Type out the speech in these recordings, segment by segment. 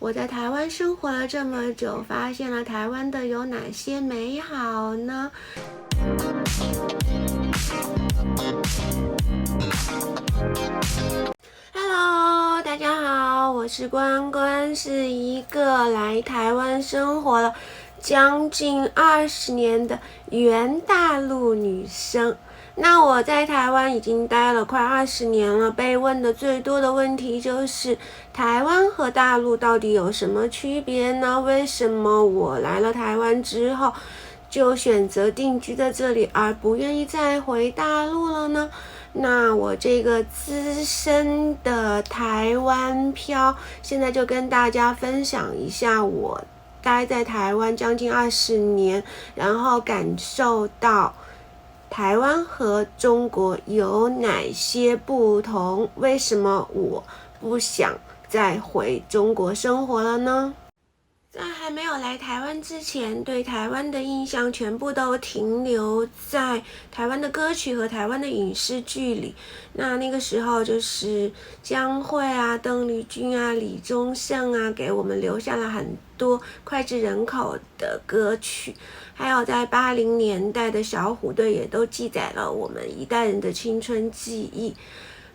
我在台湾生活了这么久，发现了台湾的有哪些美好呢？Hello， 大家好，我是关关，是一个来台湾生活了将近20年的原大陆女生。那我在台湾已经待了快20年了，被问的最多的问题就是台湾和大陆到底有什么区别呢？为什么我来了台湾之后就选择定居在这里，而不愿意再回大陆了呢？那我这个资深的台湾漂，现在就跟大家分享一下我待在台湾将近20年，然后感受到台湾和中国有哪些不同？为什么我不想再回中国生活了呢？在还没有来台湾之前，对台湾的印象全部都停留在台湾的歌曲和台湾的影视剧里。那个时候就是江蕙啊、邓丽君啊、李宗盛啊，给我们留下了很多脍炙人口的歌曲。还有在80年代的小虎队也都记载了我们一代人的青春记忆。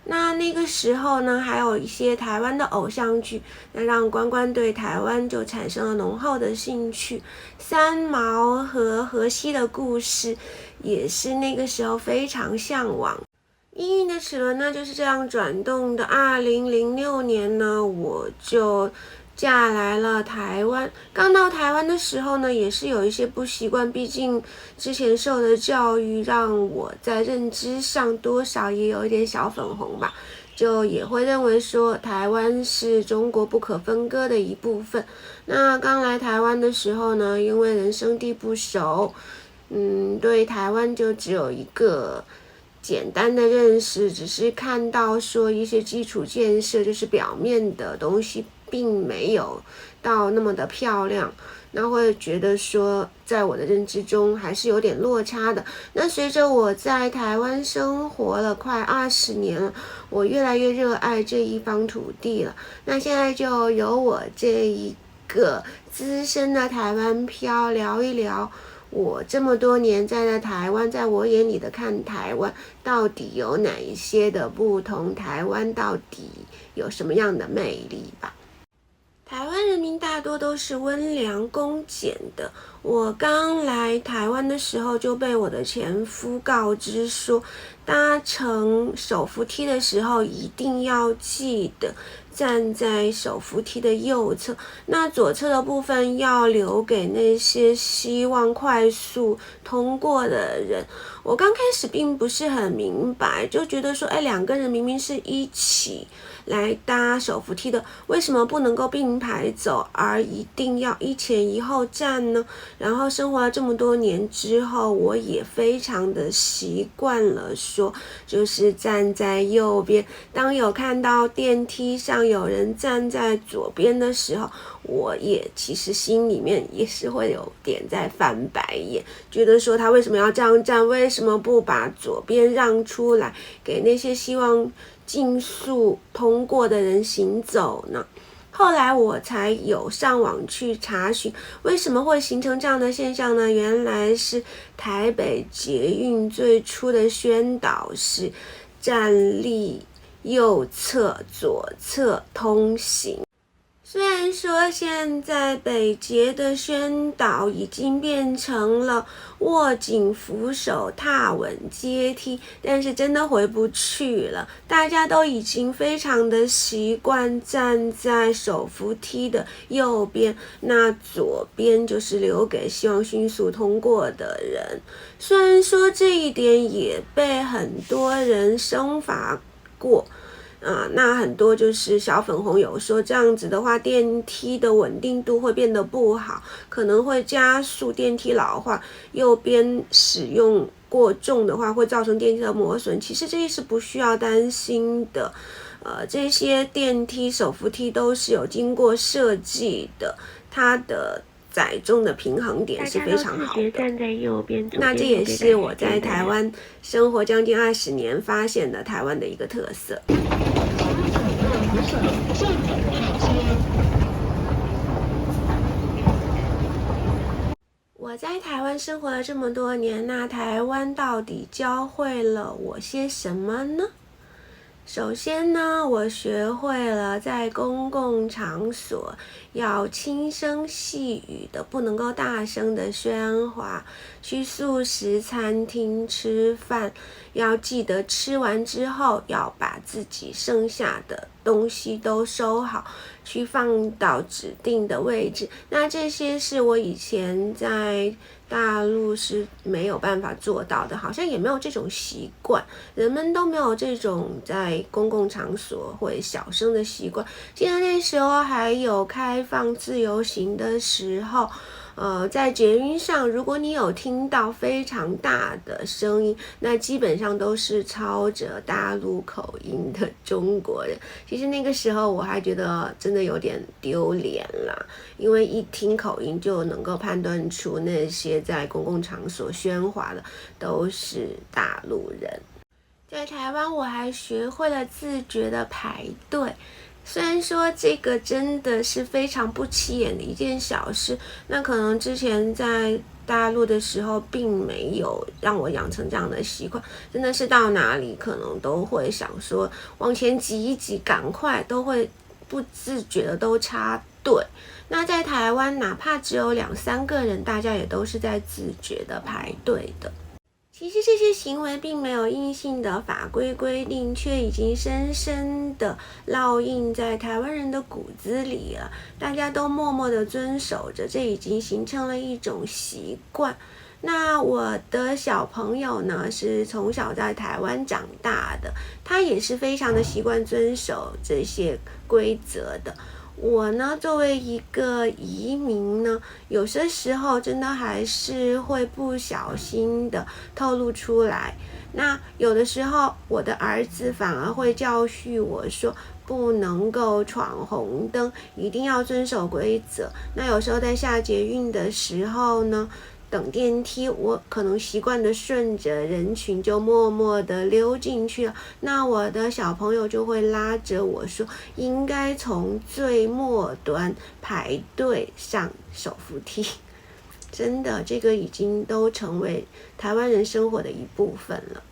那个时候呢，还有一些台湾的偶像剧，那让关关对台湾就产生了浓厚的兴趣。三毛和荷西的故事也是那个时候非常向往。命运的齿轮呢就是这样转动的。2006年呢，我就嫁来了台湾。刚到台湾的时候呢，也是有一些不习惯，毕竟之前受的教育让我在认知上多少也有一点小粉红吧，就也会认为说台湾是中国不可分割的一部分。那刚来台湾的时候呢，因为人生地不熟，对台湾就只有一个简单的认识，只是看到说一些基础建设，就是表面的东西并没有到那么的漂亮，那会觉得说在我的认知中还是有点落差的。那随着我在台湾生活了快20年了，我越来越热爱这一方土地了。那现在就由我这一个资深的台湾漂聊一聊我这么多年在台湾，在我眼里的看台湾到底有哪一些的不同，台湾到底有什么样的魅力吧。台湾人民大多都是温良恭俭的。我刚来台湾的时候就被我的前夫告知说，搭乘手扶梯的时候一定要记得站在手扶梯的右侧，那左侧的部分要留给那些希望快速通过的人。我刚开始并不是很明白，就觉得说两个人明明是一起来搭手扶梯的，为什么不能够并排走，而一定要一前一后站呢？然后生活了这么多年之后，我也非常的习惯了说就是站在右边。当有看到电梯上有人站在左边的时候，我也其实心里面也是会有点在翻白眼，觉得说他为什么要这样站，为什么不把左边让出来给那些希望尽速通过的人行走呢？后来我才有上网去查询为什么会形成这样的现象呢？原来是台北捷运最初的宣导是站立右侧左侧通行。虽然说现在北捷的宣导已经变成了握紧扶手踏稳阶梯，但是真的回不去了。大家都已经非常的习惯站在手扶梯的右边，那左边就是留给希望迅速通过的人。虽然说这一点也被很多人声罚过，那很多就是小粉红有说这样子的话电梯的稳定度会变得不好，可能会加速电梯老化，右边使用过重的话会造成电梯的磨损。其实这些是不需要担心的，这些电梯手扶梯都是有经过设计的，它的载重的平衡点是非常好的。站在右边，那这也是我在台湾生活将近20年发现的台湾的一个特色。我在台湾生活了这么多年，那台湾到底教会了我些什么呢？首先呢，我学会了在公共场所要轻声细语的，不能够大声的喧哗。去素食餐厅吃饭，要记得吃完之后要把自己剩下的东西都收好，去放到指定的位置。那这些是我以前在大陆是没有办法做到的，好像也没有这种习惯，人们都没有这种在公共场所会小声的习惯。记得那时候还有开放自由行的时候，在捷运上，如果你有听到非常大的声音，那基本上都是操着大陆口音的中国人。其实那个时候我还觉得真的有点丢脸啦，因为一听口音就能够判断出那些在公共场所喧哗的都是大陆人。在台湾我还学会了自觉的排队，虽然说这个真的是非常不起眼的一件小事，那可能之前在大陆的时候并没有让我养成这样的习惯，真的是到哪里可能都会想说往前挤一挤，赶快都会不自觉的都插队。那在台湾哪怕只有2-3个人，大家也都是在自觉的排队的。其实这些行为并没有硬性的法规规定，却已经深深的烙印在台湾人的骨子里了。大家都默默的遵守着，这已经形成了一种习惯。那我的小朋友呢，是从小在台湾长大的，他也是非常的习惯遵守这些规则的。我呢，作为一个移民呢，有些时候真的还是会不小心的透露出来。那有的时候，我的儿子反而会教训我说，不能够闯红灯，一定要遵守规则。那有时候在下捷运的时候呢，等电梯，我可能习惯的顺着人群就默默的溜进去了，那我的小朋友就会拉着我说，应该从最末端排队上手扶梯。真的，这个已经都成为台湾人生活的一部分了。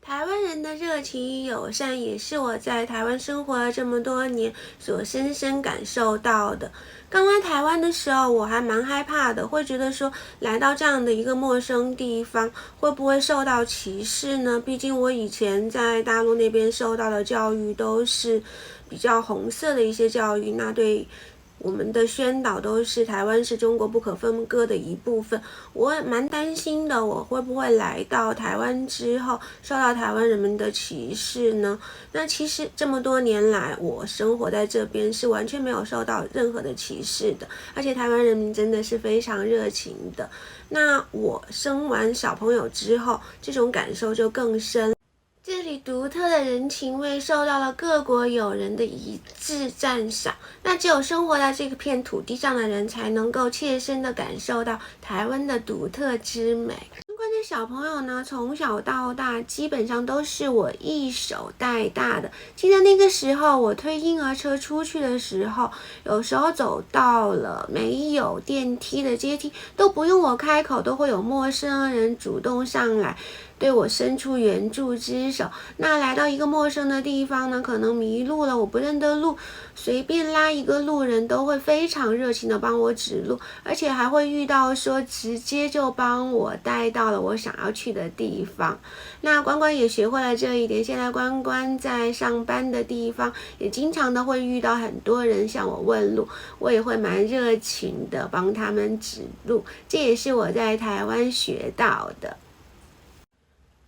台湾人的热情与友善也是我在台湾生活了这么多年所深深感受到的。刚来台湾的时候，我还蛮害怕的，会觉得说来到这样的一个陌生地方，会不会受到歧视呢？毕竟我以前在大陆那边受到的教育都是比较红色的一些教育，那对我们的宣导都是台湾是中国不可分割的一部分，我也蛮担心的，我会不会来到台湾之后受到台湾人们的歧视呢？那其实这么多年来，我生活在这边是完全没有受到任何的歧视的，而且台湾人民真的是非常热情的。那我生完小朋友之后，这种感受就更深。这里独特的人情味受到了各国友人的一致赞赏，那只有生活在这片土地上的人才能够切身的感受到台湾的独特之美。相关的小朋友呢，从小到大基本上都是我一手带大的。记得那个时候我推婴儿车出去的时候，有时候走到了没有电梯的阶梯，都不用我开口，都会有陌生人主动上来对我伸出援助之手。那来到一个陌生的地方呢，可能迷路了，我不认得路，随便拉一个路人都会非常热情的帮我指路，而且还会遇到说直接就帮我带到了我想要去的地方。那关关也学会了这一点，现在关关在上班的地方也经常的会遇到很多人向我问路，我也会蛮热情的帮他们指路，这也是我在台湾学到的。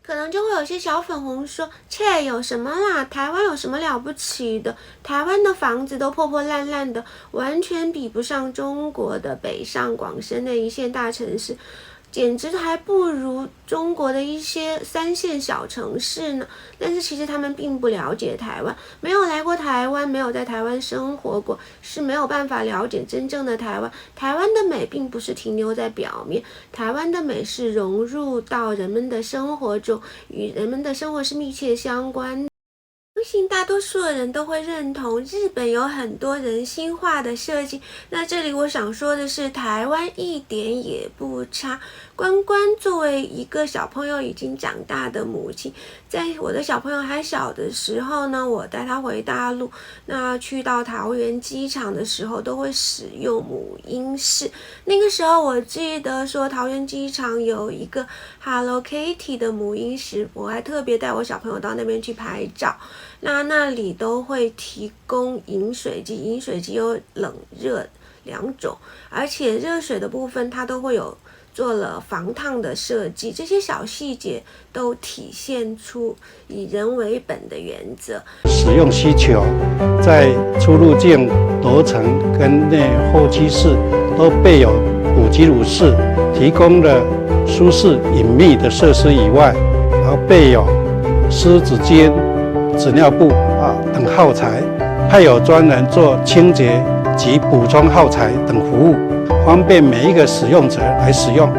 可能就会有些小粉红说，切，有什么啦？台湾有什么了不起的？台湾的房子都破破烂烂的，完全比不上中国的北上广深的一线大城市，简直还不如中国的一些3线小城市呢。但是其实他们并不了解台湾，没有来过台湾，没有在台湾生活过，是没有办法了解真正的台湾。台湾的美并不是停留在表面，台湾的美是融入到人们的生活中，与人们的生活是密切相关的。相信大多数的人都会认同，日本有很多人性化的设计。那这里我想说的是，台湾一点也不差。关关作为一个小朋友已经长大的母亲，在我的小朋友还小的时候呢，我带他回大陆，那去到桃园机场的时候都会使用母婴室。那个时候我记得说桃园机场有一个 Hello Kitty 的母婴室，我还特别带我小朋友到那边去拍照。那里都会提供饮水机，饮水机有冷热两种，而且热水的部分它都会有做了防烫的设计，这些小细节都体现出以人为本的原则。使用需求，在出入境楼层跟内候机室都备有母挤乳室，提供了舒适隐秘的设施以外，然后备有湿纸巾、纸尿布等耗材，还有专人做清洁及补充耗材等服务，方便每一个使用者来使用。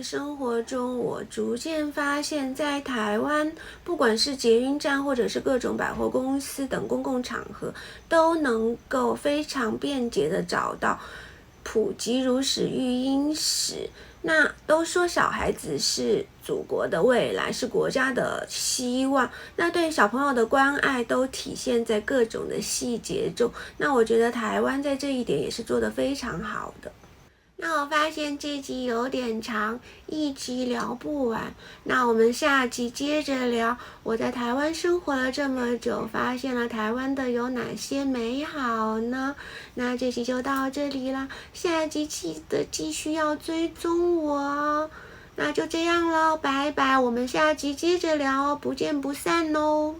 生活中，我逐渐发现，在台湾，不管是捷运站或者是各种百货公司等公共场合，都能够非常便捷的找到普及乳室、育婴室。那都说小孩子是祖国的未来，是国家的希望。那对小朋友的关爱都体现在各种的细节中。那我觉得台湾在这一点也是做得非常好的。那我发现这集有点长，一集聊不完。那我们下集接着聊。我在台湾生活了这么久，发现了台湾的有哪些美好呢？那这集就到这里啦，下集记得继续要追踪我哦。那就这样咯，拜拜，我们下集接着聊哦，不见不散哦。